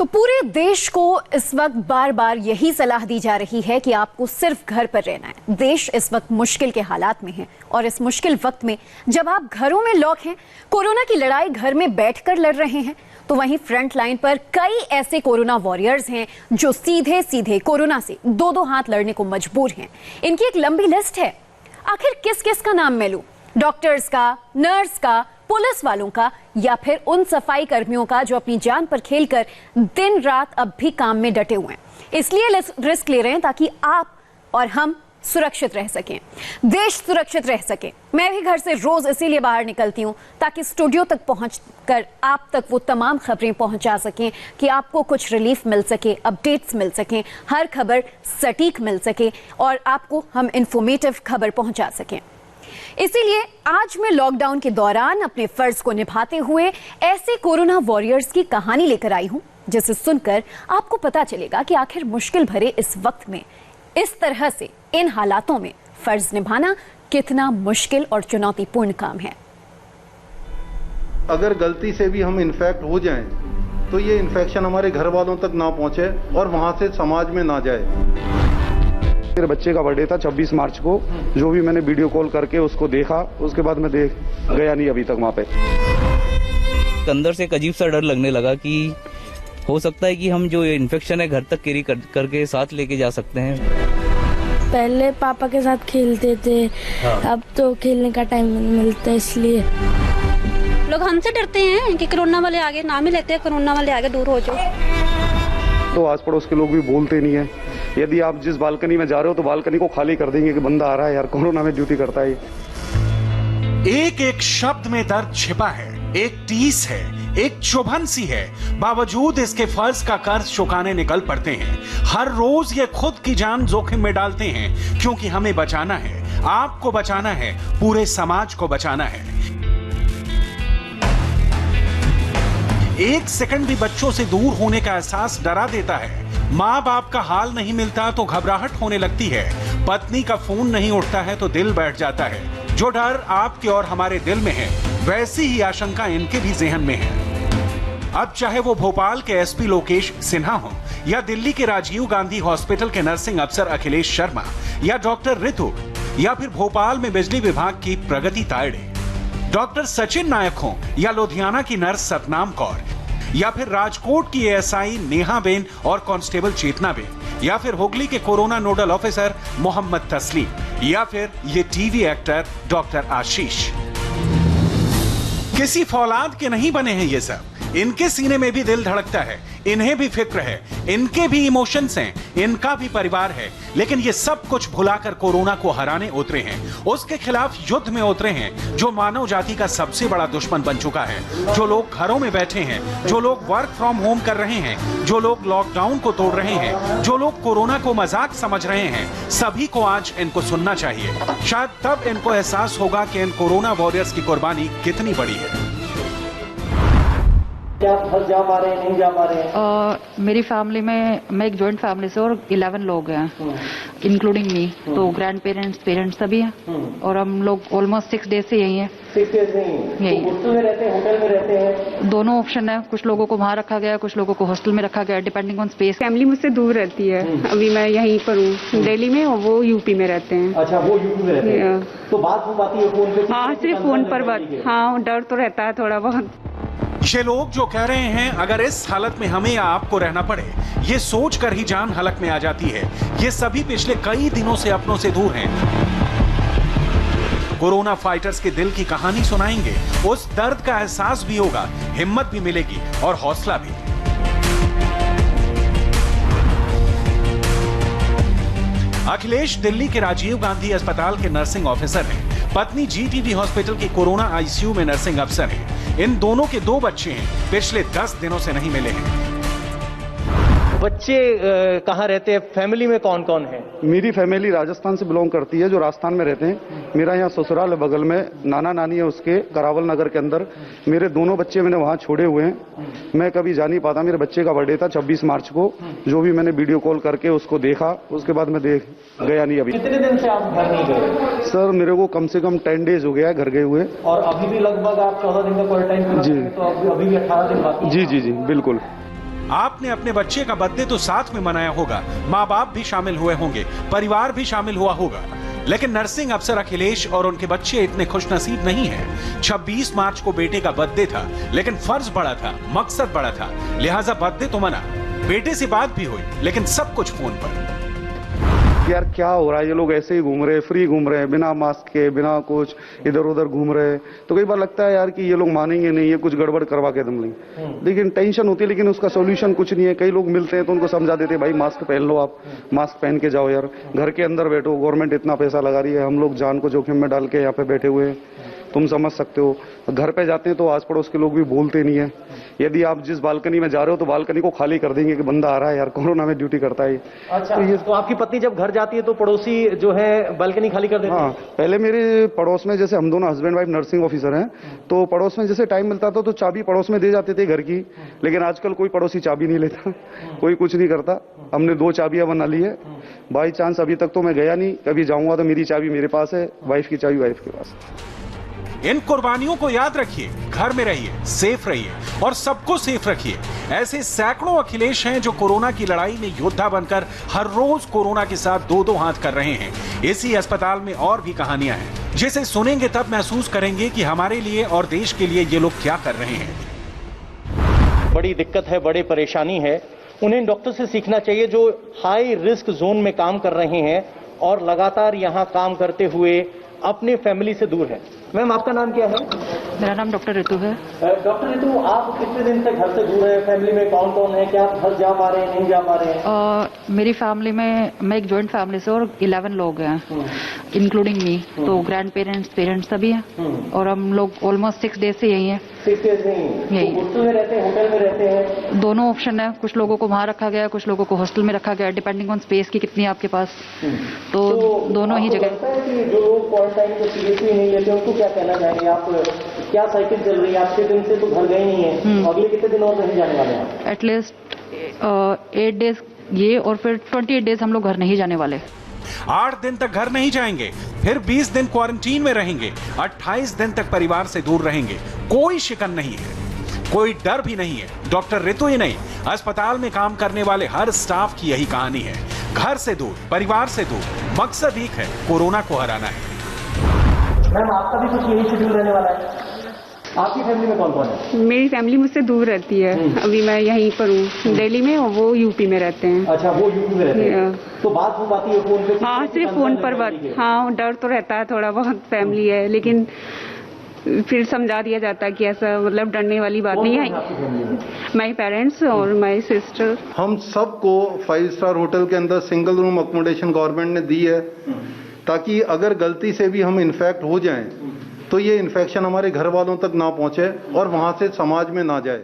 तो पूरे देश को इस वक्त बार बार यही सलाह दी जा रही है कि आपको सिर्फ घर पर रहना है। देश इस वक्त मुश्किल के हालात में है और इस मुश्किल वक्त में जब आप घरों में लॉक हैं, कोरोना की लड़ाई घर में बैठकर लड़ रहे हैं, तो वहीं फ्रंट लाइन पर कई ऐसे कोरोना वॉरियर्स हैं जो सीधे सीधे कोरोना से दो दो हाथ लड़ने को मजबूर हैं। इनकी एक लंबी लिस्ट है। आखिर किस किस का नाम मैं लूं? डॉक्टर्स का, नर्स का, पुलिस वालों का, या फिर उन सफाई कर्मियों का जो अपनी जान पर खेलकर दिन रात अब भी काम में डटे हुए हैं। इसलिए रिस्क ले रहे हैं ताकि आप और हम सुरक्षित रह सकें, देश सुरक्षित रह सके। मैं भी घर से रोज इसीलिए बाहर निकलती हूं ताकि स्टूडियो तक पहुंचकर आप तक वो तमाम खबरें पहुंचा सकें कि आपको कुछ रिलीफ मिल सके, अपडेट्स मिल सकें, हर खबर सटीक मिल सके और आपको हम इंफॉर्मेटिव खबर पहुंचा सकें। इसीलिए आज मैं लॉकडाउन के दौरान अपने फर्ज को निभाते हुए ऐसे कोरोना वॉरियर्स की कहानी लेकर आई हूं, जिसे सुनकर आपको पता चलेगा कि आखिर मुश्किल भरे इस वक्त में इस तरह से इन हालातों में फर्ज निभाना कितना मुश्किल और चुनौतीपूर्ण काम है। अगर गलती से भी हम इन्फेक्ट हो जाएं, तो ये इन्फेक्शन हमारे घर वालों तक ना पहुंचे और वहां से समाज में ना जाए। मेरे बच्चे का बर्थडे था 26 मार्च को, जो भी मैंने वीडियो कॉल करके उसको देखा, उसके बाद मैं देख गया नहीं अभी तक वहाँ पे। अंदर से एक अजीब सा डर लगने लगा कि हो सकता है कि हम जो इन्फेक्शन है घर तक कैरी करके साथ लेके जा सकते हैं। पहले पापा के साथ खेलते थे, अब तो खेलने का टाइम नहीं मिलता, इसलिए लोग हमसे डरते हैं कि कोरोना वाले आगे नाम ही लेते हैं, कोरोना वाले आगे दूर हो जाओ। तो आस पड़ोस के लोग भी बोलते नहीं है। यदि आप जिस बालकनी में जा रहे हो तो बालकनी को खाली कर देंगे कि बंदा आ रहा है यार, कोरोना में ड्यूटी करता है। एक एक शब्द में दर्द छिपा है, एक टीस है, एक चुभन सी है। बावजूद इसके फर्ज का कर्ज चुकाने निकल पड़ते हैं। हर रोज ये खुद की जान जोखिम में डालते हैं, क्योंकि हमें बचाना है, आपको बचाना है, पूरे समाज को बचाना है। एक सेकंड भी बच्चों से दूर होने का एहसास डरा देता है। माँ बाप का हाल नहीं मिलता तो घबराहट होने लगती है। पत्नी का फोन नहीं उठता है तो दिल बैठ जाता है। जो डर आपके और हमारे दिल में है, वैसी ही आशंका इनके भी जेहन में है। अब चाहे वो भोपाल के एसपी लोकेश सिन्हा हो, या दिल्ली के राजीव गांधी हॉस्पिटल के नर्सिंग अफसर अखिलेश शर्मा, या डॉक्टर रितु, या फिर भोपाल में बिजली विभाग की प्रगति तायड़े, डॉक्टर सचिन नायक हो, या लुधियाना की नर्स सतनाम कौर, या फिर राजकोट की एएसआई नेहा बेन और कांस्टेबल चेतना बेन, या फिर हुगली के कोरोना नोडल ऑफिसर मोहम्मद तस्लीम, या फिर ये टीवी एक्टर डॉक्टर आशीष। किसी फौलाद के नहीं बने हैं ये सब। इनके सीने में भी दिल धड़कता है, इन्हें भी फिक्र है, इनके भी इमोशंस हैं, इनका भी परिवार है। लेकिन ये सब कुछ भुलाकर कोरोना को हराने उतरे हैं, उसके खिलाफ युद्ध में उतरे हैं, जो मानव जाति का सबसे बड़ा दुश्मन बन चुका है। जो लोग घरों में बैठे हैं, जो लोग वर्क फ्रॉम होम कर रहे हैं, जो लोग लॉकडाउन को तोड़ रहे हैं, जो लोग कोरोना को मजाक समझ रहे हैं, सभी को आज इनको सुनना चाहिए। शायद तब इनको एहसास होगा कि इन कोरोना वॉरियर्स की कुर्बानी कितनी बड़ी है। क्या फंस जा पा रहे हैं, नहीं जा पा रहे हैं? मेरी फैमिली में, मैं एक जॉइंट फैमिली से और 11 लोग हैं, इंक्लूडिंग मी। तो ग्रैंड पेरेंट्स, पेरेंट्स सभी हैं और हम लोग ऑलमोस्ट 6 डेज से यही हैं। 6 डेज यही तो हॉस्टल में रहते हैं, होटल में रहते हैं? दोनों ऑप्शन है। कुछ लोगों को वहाँ रखा गया, कुछ लोगों को हॉस्टल में रखा गया, डिपेंडिंग ऑन स्पेस। फैमिली मुझसे दूर रहती है, अभी मैं यहीं पर हूँ दिल्ली में और वो यूपी में रहते हैं। अच्छा, वो यूपी में रहते हैं। तो बात हो पाती है फोन पे? हाँ, सिर्फ फोन पर बात। हाँ, डर तो रहता है थोड़ा बहुत। ये लोग जो कह रहे हैं अगर इस हालत में हमें या आपको रहना पड़े, ये सोच कर ही जान हलक में आ जाती है। ये सभी पिछले कई दिनों से अपनों से दूर हैं। कोरोना फाइटर्स के दिल की कहानी सुनाएंगे, उस दर्द का एहसास भी होगा, हिम्मत भी मिलेगी और हौसला भी। अखिलेश दिल्ली के राजीव गांधी अस्पताल के नर्सिंग ऑफिसर हैं। पत्नी जीटीबी हॉस्पिटल की कोरोना आईसीयू में नर्सिंग अफसर हैं। इन दोनों के 2 बच्चे हैं, पिछले 10 दिनों से नहीं मिले हैं। बच्चे कहाँ रहते हैं? फैमिली में कौन कौन है? मेरी फैमिली राजस्थान से बिलोंग करती है, जो राजस्थान में रहते हैं। मेरा यहाँ ससुराल है बगल में, नाना नानी है उसके, करावल नगर के अंदर। मेरे दोनों बच्चे मैंने वहाँ छोड़े हुए हैं, मैं कभी जा नहीं पाता। मेरे बच्चे का बर्थडे था 26 मार्च को, जो भी मैंने वीडियो कॉल करके उसको देखा, उसके बाद मैं देख गया नहीं अभी। कितने दिन से आप घर नहीं गए? सर मेरे को कम से कम 10 डेज हो गया है घर गए हुए। और अभी भी लगभग आप 14 दिन का क्वारंटाइन? जी, तो अभी भी 18 दिन बाकी? जी जी जी बिल्कुल। आपने अपने बच्चे का बर्थडे तो साथ में मनाया होगा, माँ बाप भी शामिल हुए होंगे, परिवार भी शामिल हुआ होगा, लेकिन नर्सिंग अफसर अखिलेश और उनके बच्चे इतने खुशनसीब नहीं हैं। 26 मार्च को बेटे का बर्थडे था, लेकिन फर्ज बड़ा था, मकसद बड़ा था, लिहाजा बर्थडे तो मना, बेटे से बात भी हुई, लेकिन सब कुछ फोन पर। यार क्या हो रहा है, ये लोग ऐसे ही घूम रहे हैं, फ्री घूम रहे हैं, बिना मास्क के, बिना कुछ, इधर उधर घूम रहे हैं। तो कई बार लगता है यार कि ये लोग मानेंगे नहीं, ये कुछ गड़बड़ करवा के दम लेंगे, लेकिन टेंशन होती है, लेकिन उसका सोल्यूशन कुछ नहीं है। कई लोग मिलते हैं तो उनको समझा देते हैं, भाई मास्क पहन लो, आप मास्क पहन के जाओ यार, घर के अंदर बैठो, गवर्नमेंट इतना पैसा लगा रही है, हम लोग जान को जोखिम में डाल के यहाँ पे बैठे हुए हैं, तुम समझ सकते हो। घर पे जाते हैं तो आस पड़ोस के लोग भी बोलते नहीं है। यदि आप जिस बालकनी में जा रहे हो तो बालकनी को खाली कर देंगे कि बंदा आ रहा है यार, कोरोना में ड्यूटी करता है। अच्छा, तो आपकी पत्नी जब घर जाती है तो पड़ोसी जो है बालकनी खाली कर देते हैं? हाँ, पहले मेरे पड़ोस में, जैसे हम दोनों हस्बैंड वाइफ नर्सिंग ऑफिसर हैं, तो पड़ोस में जैसे टाइम मिलता था तो चाबी पड़ोस में दे जाते थे घर की, लेकिन आजकल कोई पड़ोसी चाबी नहीं लेता, कोई कुछ नहीं करता। हमने 2 चाबियां बना ली है। बाई चांस अभी तक तो मैं गया नहीं, कभी जाऊंगा तो मेरी चाबी मेरे पास है, वाइफ की चाबी वाइफ के पास है। इन कुर्बानियों को याद रखिए, घर में रहिए, सेफ रहिए और सबको सेफ रखिए। ऐसे सैकड़ों अखिलेश हैं जो कोरोना की लड़ाई में योद्धा बनकर हर रोज कोरोना के साथ 2-2 हाथ कर रहे हैं। इसी अस्पताल में और भी कहानियां हैं, जिसे सुनेंगे तब महसूस करेंगे कि हमारे लिए और देश के लिए ये लोग क्या कर रहे हैं। बड़ी दिक्कत है, बड़ी परेशानी है। उन्हें डॉक्टर से सीखना चाहिए जो हाई रिस्क जोन में काम कर रहे हैं और लगातार यहाँ काम करते हुए अपने फैमिली से दूर है। मैम, आपका नाम क्या है? मेरा नाम डॉक्टर ऋतु है। डॉक्टर ऋतु, आप कितने दिन से घर से दूर है? फैमिली में कौन कौन है? क्या आप घर जा पा रहे हैं, नहीं जा पा रहे हैं? मेरी फैमिली में, मैं एक जॉइंट फैमिली से और 11 लोग हैं, इंक्लूडिंग मी। तो ग्रैंड पेरेंट्स, पेरेंट्स सभी हैं और हम लोग ऑलमोस्ट 6 डेज से यही हैं। 6 डेज यही? तो हॉस्टल में रहते हैं, होटल में रहते हैं? दोनों ऑप्शन है, कुछ लोगों को वहाँ रखा गया है, कुछ लोगों को हॉस्टल में रखा गया है, डिपेंडिंग ऑन स्पेस की कितनी है आपके पास। तो दोनों ही जगह। जो लोग क्वारंटाइन को सीरियसली नहीं लेते उनको क्या कहना चाहेंगे आप? क्या साइकिल चल रही है? आपके दिन से तो घर गए नहीं है, अगले कितने दिन और नहीं जाने वाले हैं? एटलीस्ट 8 डेज ये, और फिर 28 डेज हम लोग घर नहीं जाने वाले। 8 दिन तक घर नहीं जाएंगे, फिर 20 दिन क्वारंटीन में रहेंगे, 28 दिन तक परिवार से दूर रहेंगे। कोई शिकन नहीं है, कोई डर भी नहीं है। डॉक्टर ऋतु ही नहीं, अस्पताल में काम करने वाले हर स्टाफ की यही कहानी है। घर से दूर, परिवार से दूर, मकसद एक है, कोरोना को हराना है। मैम, आपका भी कुछ यही शेड्यूल रहने वाला है? आपकी फैमिली में कौन कौन है? मेरी फैमिली मुझसे दूर रहती है। अभी मैं यहीं पर हूँ दिल्ली में, और वो यूपी में रहते हैं। अच्छा, वो यूपी में रहते हैं। तो बात हो पाती है फोन पे? हाँ, सिर्फ फोन पर बात। हाँ, डर तो रहता है थोड़ा बहुत, फैमिली है, लेकिन फिर समझा दिया जाता है कि ऐसा मतलब डरने वाली बात नहीं है। माई पेरेंट्स और माई सिस्टर। हम सबको 5 स्टार होटल के अंदर सिंगल रूम अकोमोडेशन गवर्नमेंट ने दी है, ताकि अगर गलती से भी हम इन्फेक्ट हो जाएं तो ये इन्फेक्शन हमारे घर वालों तक ना पहुंचे और वहां से समाज में ना जाए।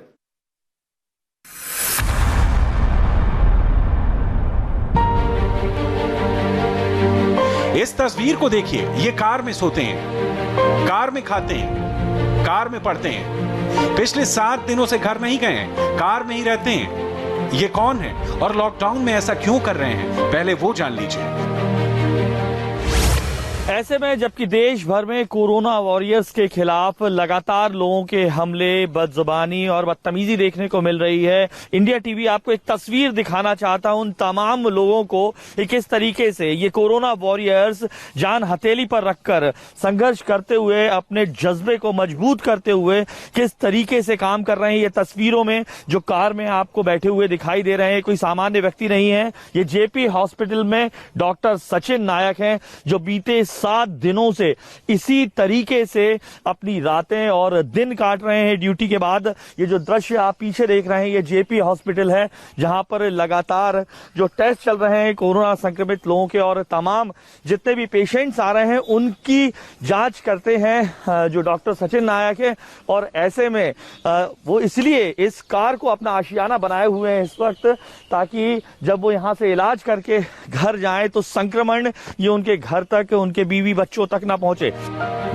इस तस्वीर को देखिए, ये कार में सोते हैं, कार में खाते हैं, कार में पढ़ते हैं। पिछले 7 दिनों से घर नहीं गए हैं, कार में ही रहते हैं। ये कौन है और लॉकडाउन में ऐसा क्यों कर रहे हैं, पहले वो जान लीजिए। ऐसे में जबकि देश भर में कोरोना वॉरियर्स के खिलाफ लगातार लोगों के हमले, बदजुबानी और बदतमीजी देखने को मिल रही है, इंडिया टीवी आपको एक तस्वीर दिखाना चाहता हूं उन तमाम लोगों को कि किस तरीके से ये कोरोना वॉरियर्स जान हथेली पर रखकर संघर्ष करते हुए, अपने जज्बे को मजबूत करते हुए किस तरीके से काम कर रहे हैं। ये तस्वीरों में जो कार में आपको बैठे हुए दिखाई दे रहे हैं, कोई सामान्य व्यक्ति नहीं है। ये जेपी हॉस्पिटल में डॉक्टर सचिन नायक हैं, जो बीते 7 दिनों से इसी तरीके से अपनी रातें और दिन काट रहे हैं ड्यूटी के बाद। ये जो दृश्य आप पीछे देख रहे हैं, ये जेपी हॉस्पिटल है, जहां पर लगातार जो टेस्ट चल रहे हैं कोरोना संक्रमित लोगों के, और तमाम जितने भी पेशेंट्स आ रहे हैं उनकी जांच करते हैं जो डॉक्टर सचिन नायक है। और ऐसे में वो इसलिए इस कार को अपना आशियाना बनाए हुए हैं इस वक्त, ताकि जब वो यहां से इलाज करके घर जाएं तो संक्रमण ये उनके घर तक, उनके बीवी बच्चों तक ना पहुंचे।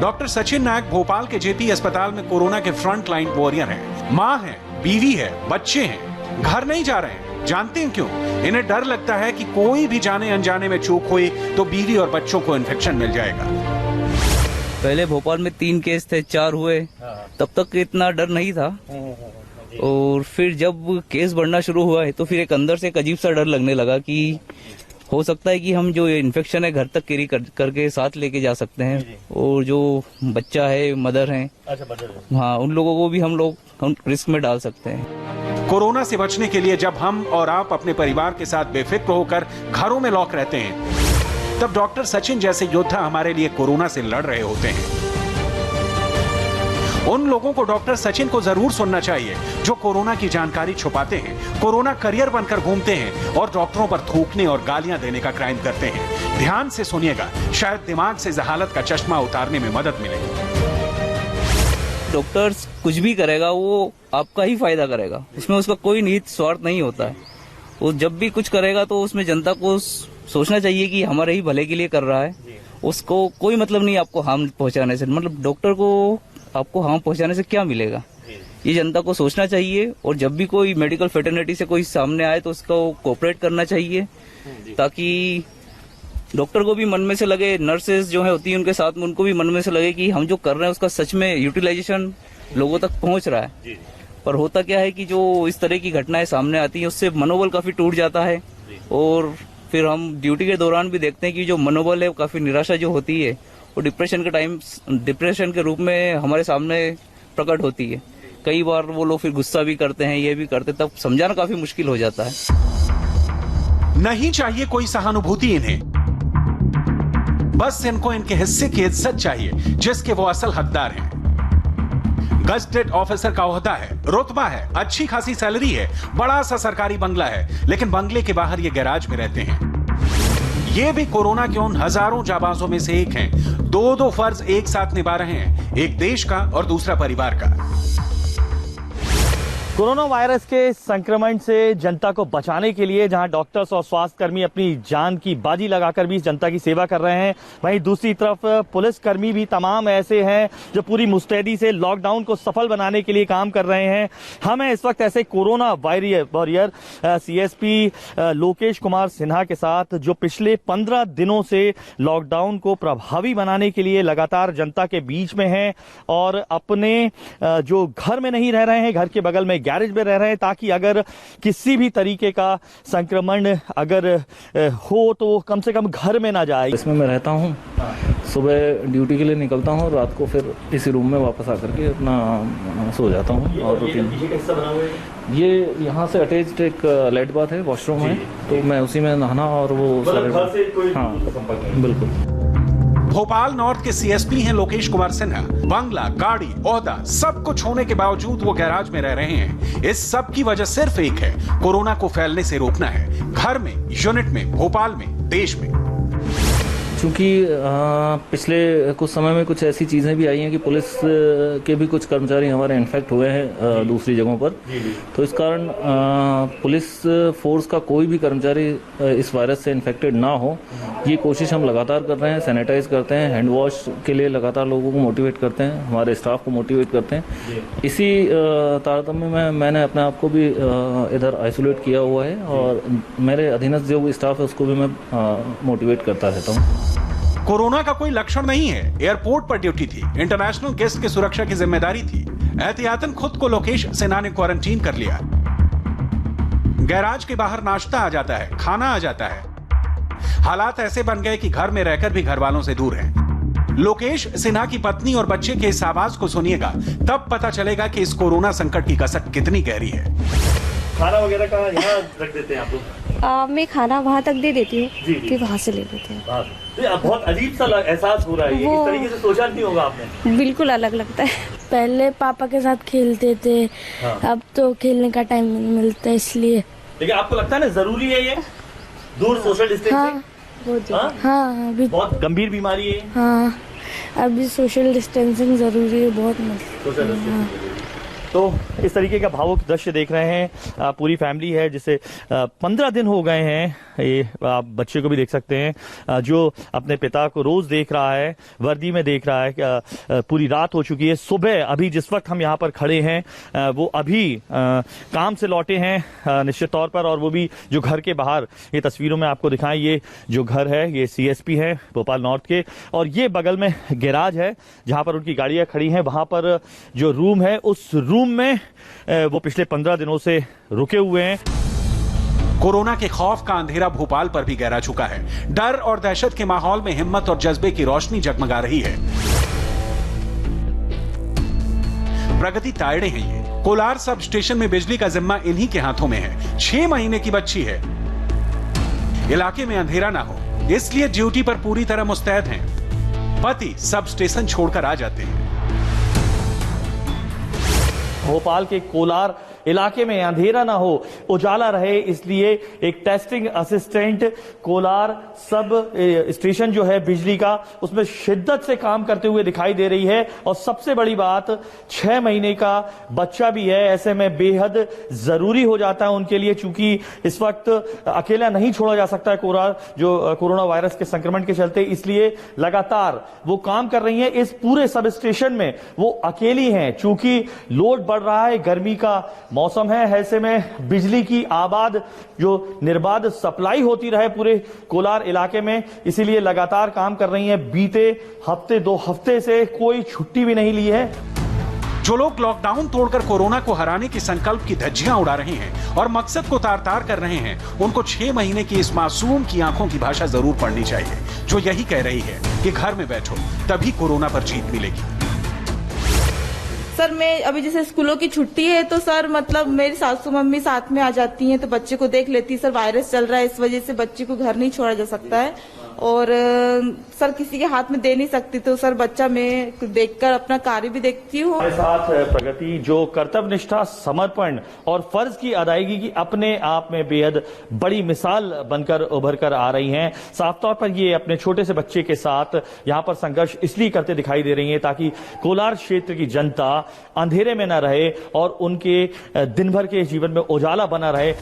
डॉक्टर सचिन नायक भोपाल के जेपी अस्पताल में कोरोना के फ्रंट लाइन वॉरियर हैं। माँ है, बीवी है, बच्चे हैं, घर नहीं जा रहे हैं। जानते हैं क्यों? इन्हें डर लगता है कि कोई भी जाने अनजाने में चूक हुई तो बीवी और बच्चों को इन्फेक्शन मिल जाएगा। पहले भोपाल में 3 केस थे, 4 हुए, तब तक इतना डर नहीं था। और फिर जब केस बढ़ना शुरू हुआ है तो फिर एक अंदर से एक अजीब सा डर लगने लगा कि हो सकता है कि हम जो इन्फेक्शन है घर तक कैरी करके साथ लेके जा सकते हैं, और जो बच्चा है, मदर हैं, हाँ, उन लोगों को भी हम लोग रिस्क में डाल सकते हैं। कोरोना से बचने के लिए जब हम और आप अपने परिवार के साथ बेफिक्र होकर घरों में लॉक रहते हैं, तब डॉक्टर सचिन जैसे योद्धा हमारे लिए कोरोना से लड़ रहे होते हैं। उन लोगों को डॉक्टर सचिन को जरूर सुनना चाहिए जो कोरोना की जानकारी छुपाते हैं, कोरोना करियर बनकर घूमते हैं और डॉक्टरों पर थूकने और गालियां देने का क्राइम करते हैं। ध्यान से सुनिएगा, शायद दिमाग से जहालत का चश्मा उतारने में मदद मिलेगी। डॉक्टर कुछ भी करेगा वो आपका ही फायदा करेगा, उसमें उसका कोई निहित स्वार्थ नहीं होता है। वो जब भी कुछ करेगा तो उसमें जनता को सोचना चाहिए कि हमारे ही भले के लिए कर रहा है, उसको कोई मतलब नहीं आपको हार्म पहुंचाने से। मतलब डॉक्टर को आपको हार्म पहुंचाने से क्या मिलेगा, ये जनता को सोचना चाहिए। और जब भी कोई मेडिकल फेटर्निटी से कोई सामने आए तो उसको कोऑपरेट करना चाहिए, ताकि डॉक्टर को भी मन में से लगे, नर्सेज जो है होती है उनके साथ में उनको भी मन में से लगे कि हम जो कर रहे हैं उसका सच में यूटिलाइजेशन लोगों तक पहुंच रहा है। पर होता क्या है कि जो इस तरह की घटनाएं सामने आती हैं उससे मनोबल काफी टूट जाता है, और फिर हम ड्यूटी के दौरान भी देखते हैं कि जो मनोबल है काफी निराशा जो होती है वो डिप्रेशन के रूप में हमारे सामने प्रकट होती है। कई बार वो लोग फिर गुस्सा भी करते हैं, ये भी करते, तब समझाना काफी मुश्किल हो जाता है। नहीं चाहिए कोई सहानुभूति इन्हें, बस इनको इनके हिस्से की इज्जत चाहिए जिसके वो असल हकदार हैं। गजेटेड ऑफिसर का ओहदा है, रुतबा है, अच्छी खासी सैलरी है, बड़ा सा सरकारी बंगला है, लेकिन बंगले के बाहर ये गैराज में रहते हैं। ये भी कोरोना के उन हजारों जाबाजों में से एक हैं। दो फर्ज एक साथ निभा रहे हैं, एक देश का और दूसरा परिवार का। कोरोना वायरस के संक्रमण से जनता को बचाने के लिए जहां डॉक्टर्स और स्वास्थ्य कर्मी अपनी जान की बाजी लगाकर भी जनता की सेवा कर रहे हैं, वहीं दूसरी तरफ पुलिस कर्मी भी तमाम ऐसे हैं जो पूरी मुस्तैदी से लॉकडाउन को सफल बनाने के लिए काम कर रहे हैं। हम हैं इस वक्त ऐसे corona warrior CSP Lokesh Kumar Sinha के साथ, जो पिछले 15 दिनों से लॉकडाउन को प्रभावी बनाने के लिए लगातार जनता के बीच में हैं और अपने जो घर में नहीं रह रहे हैं, घर के बगल में गैरेज में रह रहे हैं, ताकि अगर किसी भी तरीके का संक्रमण अगर हो तो कम से कम घर में ना जाए। इसमें मैं रहता हूँ, सुबह ड्यूटी के लिए निकलता हूँ और रात को फिर इसी रूम में वापस आकर के अपना सो जाता हूँ। और ये यहाँ से अटैच्ड एक लाइट बाथ है, वॉशरूम है, तो मैं उसी में नहाना और वो हाँ बिल्कुल। भोपाल नॉर्थ के सीएसपी हैं लोकेश कुमार सिन्हा। बंगला, गाड़ी, ओहदा सब कुछ होने के बावजूद वो गैराज में रह रहे हैं। इस सब की वजह सिर्फ एक है, कोरोना को फैलने से रोकना है। घर में, यूनिट में, भोपाल में, देश में। क्योंकि पिछले कुछ समय में कुछ ऐसी चीज़ें भी आई हैं कि पुलिस के भी कुछ कर्मचारी हमारे इन्फेक्ट हुए हैं दूसरी जगहों पर, तो इस कारण पुलिस फोर्स का कोई भी कर्मचारी इस वायरस से इन्फेक्टेड ना हो, ये कोशिश हम लगातार कर रहे हैं। सैनिटाइज करते हैं, हैंड वॉश के लिए लगातार लोगों को मोटिवेट करते हैं, हमारे स्टाफ को मोटिवेट करते हैं। इसी तारतम्य में मैंने अपने आप को भी इधर आइसोलेट किया हुआ है और मेरे अधीनस्थ जो स्टाफ है उसको भी मैं मोटिवेट करता रहता हूँ। कोरोना का कोई लक्षण नहीं है। एयरपोर्ट पर ड्यूटी थी, इंटरनेशनल गेस्ट की सुरक्षा की जिम्मेदारी थी। एहतियातन खुद को लोकेश सिन्हा ने क्वारंटीन कर लिया। गैराज के बाहर नाश्ता आ जाता है, खाना आ जाता है। हालात ऐसे बन गए कि घर में रहकर भी घर वालों से दूर हैं। लोकेश सिन्हा की पत्नी और बच्चे के इस आवाज को सुनिएगा, तब पता चलेगा कि इस कोरोना संकट की कसक कितनी गहरी है। खाना वगैरह का यहाँ रख देते हैं आप लोग? मैं खाना वहाँ तक दे देती हूँ कि वहाँ से ले लेते हैं। तो बहुत अजीब सा एहसास हो रहा है, ये इस तरीके से सोचा नहीं होगा आपने? बिल्कुल अलग लगता है। पहले पापा के साथ खेलते थे, अब तो खेलने का टाइम नहीं मिलता, इसलिए। लेकिन आपको लगता है ना जरूरी है ये दूर सोशल डिस्टेंसिंग? हाँ, अभी बहुत गंभीर बीमारी है। हाँ, अभी सोशल डिस्टेंसिंग जरूरी है, बहुत मतलब। तो इस तरीके का भावुक दृश्य देख रहे हैं। पूरी फैमिली है जिसे 15 दिन हो गए हैं। ये आप बच्चे को भी देख सकते हैं जो अपने पिता को रोज देख रहा है, वर्दी में देख रहा है। पूरी रात हो चुकी है। सुबह अभी जिस वक्त हम यहाँ पर खड़े हैं वो अभी काम से लौटे हैं निश्चित तौर पर, और वो भी जो घर के बाहर ये तस्वीरों में आपको दिखाएं, ये जो घर है ये सीएसपी है भोपाल नॉर्थ के, और ये बगल में गैराज है जहां पर उनकी गाड़ियां खड़ी हैं। वहां पर जो रूम है उस रूम रूम में वो पिछले 15 दिनों से रुके हुए हैं। कोरोना के खौफ का अंधेरा भोपाल पर भी गहरा चुका है। डर और दहशत के माहौल में हिम्मत और जज्बे की रोशनी जगमगा रही है। प्रगति तायड़े हैं ये। कोलार सब स्टेशन में बिजली का जिम्मा इन्हीं के हाथों में है। 6 महीने की बच्ची है। इलाके में अंधेरा ना हो इसलिए ड्यूटी पर पूरी तरह मुस्तैद हैं। पति सब स्टेशन छोड़कर आ जाते हैं। भोपाल के कोलार इलाके में अंधेरा ना हो, उजाला रहे, इसलिए एक testing assistant Kolar sub station जो है बिजली का, उसमें शिद्दत से काम करते हुए दिखाई दे रही है। और सबसे बड़ी बात, 6 महीने का बच्चा भी है। ऐसे में बेहद जरूरी हो जाता है उनके लिए, चूंकि इस वक्त अकेला नहीं छोड़ा जा सकता है कोलार जो कोरोना वायरस के संक्रमण के चलते, इसलिए लगातार वो काम कर रही है। इस पूरे सब स्टेशन में वो अकेली हैं, चूंकि लोड बढ़ रहा है, गर्मी का मौसम है। ऐसे में बिजली की आबाद जो निर्बाध सप्लाई होती रहे पूरे कोलार इलाके में, इसीलिए लगातार काम कर रही है। बीते हफ्ते 2 हफ्ते से कोई छुट्टी भी नहीं ली है। जो लोग लॉकडाउन तोड़कर कोरोना को हराने के संकल्प की धज्जियां उड़ा रहे हैं और मकसद को तार तार कर रहे हैं, उनको 6 महीने की इस मासूम की आंखों की भाषा जरूर पढ़नी चाहिए, जो यही कह रही है कि घर में बैठो तभी कोरोना पर जीत मिलेगी। सर मैं अभी जैसे स्कूलों की छुट्टी है तो सर मतलब मेरी सासू मम्मी साथ में आ जाती हैं तो बच्चे को देख लेती है। सर वायरस चल रहा है, इस वजह से बच्चे को घर नहीं छोड़ा जा सकता है और सर किसी के हाथ में दे नहीं सकती, तो सर बच्चा मैं देखकर अपना कार्य भी देखती हूँ। हमारे साथ प्रगति जो कर्तव्य निष्ठा, समर्पण और फर्ज की अदायगी की अपने आप में बेहद बड़ी मिसाल बनकर उभर कर आ रही हैं। साफ तौर पर ये अपने छोटे से बच्चे के साथ यहाँ पर संघर्ष इसलिए करते दिखाई दे रही हैं ताकि कोलार क्षेत्र की जनता अंधेरे में न रहे और उनके दिन भर के जीवन में उजाला बना रहे।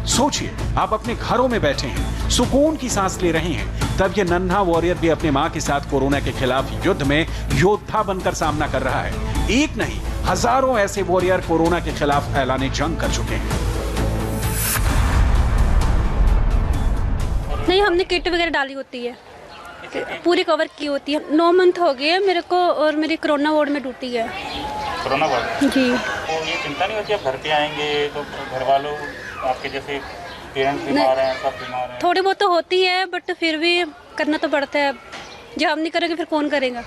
सोचिए, आप अपने घरों में बैठे हैं, सुकून की सांस ले रहे हैं, तब ये नन्हा वॉरियर भी अपने मां के साथ कोरोना के खिलाफ युद्ध में योद्धा बनकर सामना कर रहा है। एक नहीं, हजारों ऐसे वॉरियर कोरोना के खिलाफ ऐलाने जंग कर चुके हैं। नहीं, हमने किट वगैरह डाली होती है, पूरी कवर की होती है। 9 मंथ हो गए मेरे को और मेरी कोरोना वार्ड में ड्यूटी है। कोरोना वार्ड जी। तो ये चिंता नहीं होती आप घर पे आएंगे तो घर वालों आपके जैसे पेरेंट्स बीमार हैं, सब बीमार हैं? थोड़ी बहुत तो होती है बट फिर भी करना तो पड़ता है। जब हम नहीं करेंगे फिर कौन करेगा।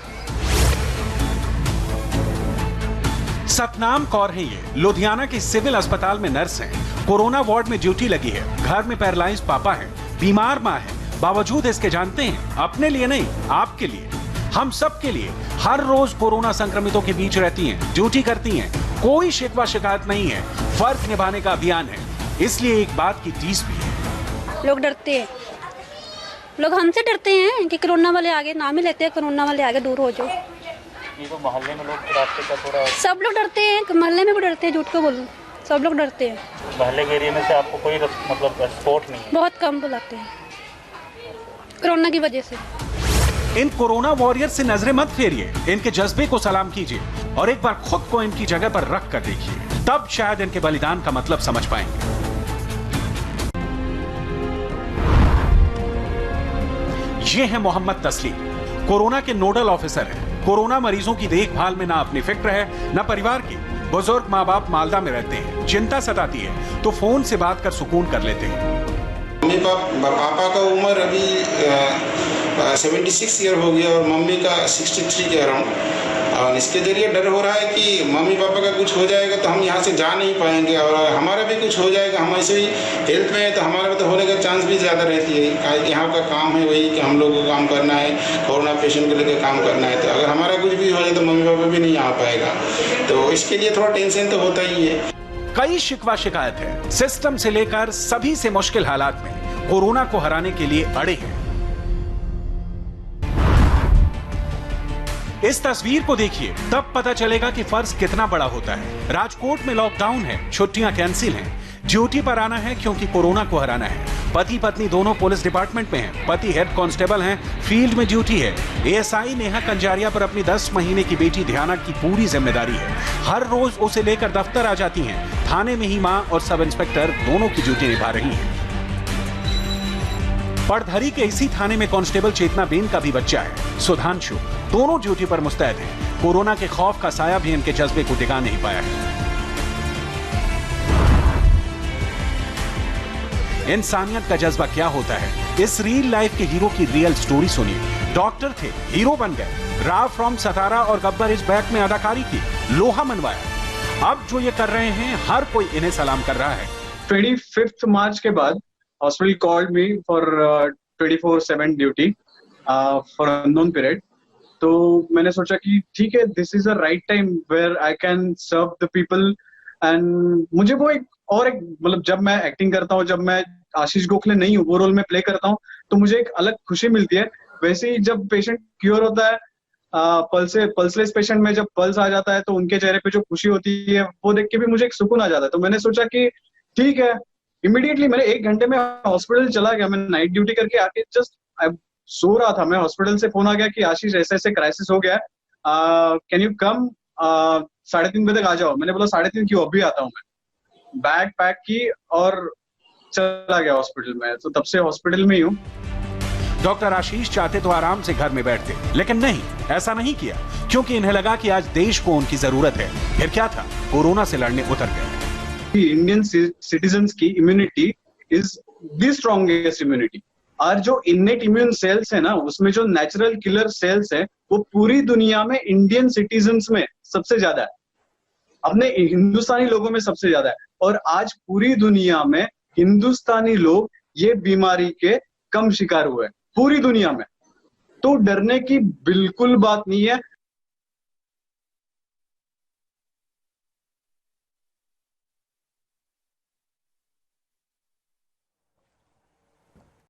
सतनाम कौर है ये, लुधियाना के सिविल अस्पताल में नर्स हैं। कोरोना वार्ड में ड्यूटी लगी है। घर में पैरालाइज पापा है, बीमार माँ है, बावजूद इसके जानते हैं अपने लिए नहीं आपके लिए, हम सब के लिए हर रोज कोरोना संक्रमितों के बीच रहती हैं, ड्यूटी करती हैं। कोई शिकवा शिकायत नहीं है, फर्ज निभाने का अभियान है। इसलिए एक बात की टीस भी है। लोग डरते हैं, लोग हमसे डरते हैं कि कोरोना वाले आगे नाम ही लेते हैं, कोरोना वाले आगे दूर हो जाओ। ये तो मोहल्ले में लोग रास्ते का थोड़ा सब लोग डरते हैं, मोहल्ले में भी डरते हैं, झूठ को बोलूं सब लोग डरते हैं। मोहल्ले के एरिया में से आपको कोई मतलब सपोर्ट नहीं है? बहुत कम बुलाते हैं कोरोना की वजह से। इन कोरोना वॉरियर से नजरें मत फेरिए, इनके जज्बे को सलाम कीजिए और एक बार खुद को इनकी जगह पर रख कर देखिए, तब शायद इनके बलिदान का मतलब समझ पाएंगे। ये है मोहम्मद तस्लीम, कोरोना के नोडल ऑफिसर हैं। कोरोना मरीजों की देखभाल में ना अपनी फिक्र है ना परिवार की। बुजुर्ग माँ बाप मालदा में रहते हैं, चिंता सताती है तो फोन से बात कर सुकून कर लेते हैं। मम्मी पापा का उम्र अभी 76 ईयर हो गया और मम्मी का 63 के अराउंड। और इसके जरिए डर हो रहा है कि मम्मी पापा का कुछ हो जाएगा तो हम यहाँ से जा नहीं पाएंगे और हमारा भी कुछ हो जाएगा। हम ऐसे ही हेल्थ में है तो हमारा तो होने का चांस भी ज़्यादा रहती है। यहाँ का काम है वही कि हम लोग को काम करना है, कोरोना पेशेंट को लेकर काम करना है, तो अगर हमारा कुछ भी हो जाए तो मम्मी पापा भी नहीं आ पाएगा। तो इसके लिए थोड़ा टेंशन तो होता ही है। कई शिकवा शिकायत है, सिस्टम से लेकर सभी से मुश्किल हालात में कोरोना को हराने के लिए अड़े हैं। इस तस्वीर को देखिए, तब पता चलेगा कि फर्ज कितना बड़ा होता है। राजकोट में लॉकडाउन है, छुट्टियां कैंसिल हैं, ड्यूटी पर आना है क्योंकि कोरोना को हराना है। पति पत्नी दोनों पुलिस डिपार्टमेंट में हैं। पति हेड कांस्टेबल हैं, फील्ड में ड्यूटी है। एएसआई नेहा कंजारिया पर अपनी 10 महीने की बेटी ध्याना की पूरी जिम्मेदारी है। हर रोज उसे लेकर दफ्तर आ जाती हैं। थाने में ही मां और सब इंस्पेक्टर दोनों की ड्यूटी निभा रही हैं। पड़धरी के इसी थाने में कांस्टेबल चेतना बेन का भी बच्चा है, सुधांशु। दोनों ड्यूटी पर मुस्तैद हैं। कोरोना के खौफ का साया भी इनके जज्बे को डिगा नहीं पाया है। इंसानियत का जज्बा क्या होता है, इस रियल लाइफ के हीरो की रियल स्टोरी सुनिए। डॉक्टर थे, हीरो बन गए। राव फ्रॉम सतारा और गब्बर इज बैक में अदाकारी की, लोहा मनवाया। अब जो ये कर रहे हैं, हर कोई इन्हें सलाम कर रहा है। 25 मार्च के बाद hospital called me for 24/7 duty for unknown period. तो मैंने सोचा कि ठीक है, this is the right time where I can serve the people. And मुझे वो एक मतलब जब मैं एक्टिंग करता हूँ, जब मैं आशीष गोखले नहीं हूँ, वो रोल में प्ले करता हूँ, तो मुझे एक अलग खुशी मिलती है। वैसे ही जब पेशेंट क्योर होता है, पल्सलेस पेशेंट में जब पल्स आ जाता है, तो उनके चेहरे पे जो खुशी होती है, वो देख के भी मुझे एक सुकून आ जाता है। तो मैंने सोचा कि ठीक है, इमीडिएटली मैंने 1 घंटे में हॉस्पिटल चला गया। मैं नाइट ड्यूटी करके आके जस्ट सो रहा था, मैं हॉस्पिटल से फोन आ गया कि आशीष ऐसे ऐसे क्राइसिस हो गया, कैन यू कम 3:30 बजे तक आ जाओ। मैंने बोला 3:30 क्यों, अभी आता हूँ। मैं बैग पैक की और चला गया हॉस्पिटल में। तो तब से हॉस्पिटल में ही हूँ। डॉक्टर आशीष चाहते तो आराम से घर में बैठते, लेकिन नहीं, ऐसा नहीं किया, क्योंकि इन्हें लगा कि आज देश को उनकी जरूरत है। फिर क्या था, कोरोना से लड़ने उतर गए। इंडियन सिटीजन्स की immunity is the strongest immunity. और जो इनेट इम्यून सेल्स है ना, उसमें जो नेचुरल किलर सेल्स है, वो पूरी दुनिया में इंडियन सिटीजन्स में सबसे ज्यादा है, अपने हिंदुस्तानी लोगों में सबसे ज्यादा है। और आज पूरी दुनिया में हिंदुस्तानी लोग ये बीमारी के कम शिकार हुए, पूरी दुनिया में। तो डरने की बिल्कुल बात नहीं है।